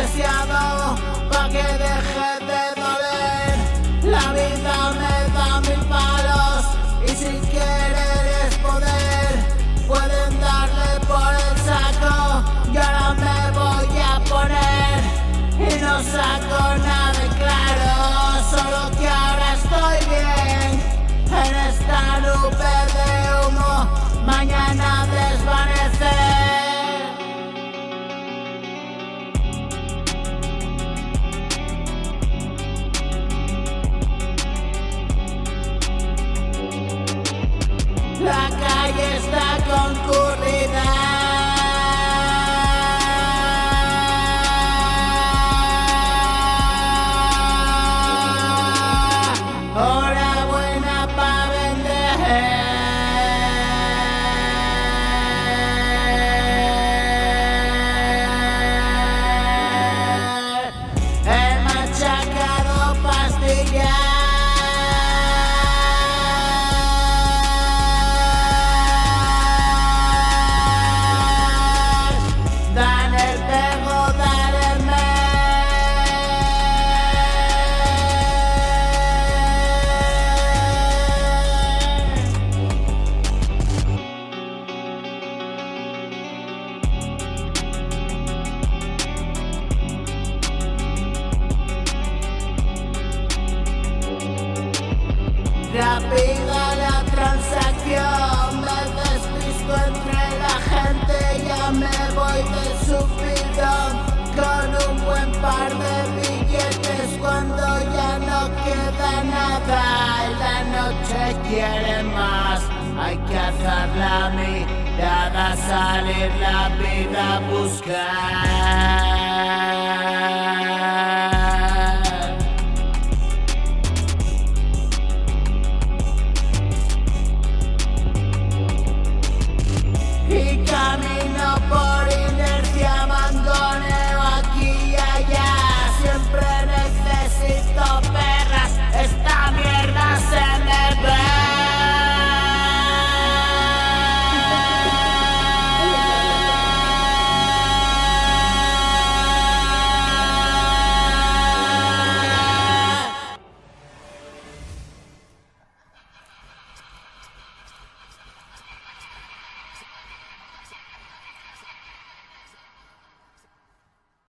anestesiado pa' que deje de doler. La vida me da 1000 palos y si querer es poder, pueden darle por el saco y ahora me voy a poner y no saco nada de claro, solo que ahora estoy bien en esta nube de humo, mañana desvanecer. La calle está concurrida, hora buena pa' vender. He machacado pastillas, dan el pego, dan el rápida la transacción, me despisto entre la gente, ya me voy de subidón con un buen par de billetes cuando ya no queda nada y la noche quiere más. Hay que alzar la mirada, salir la vida a buscar.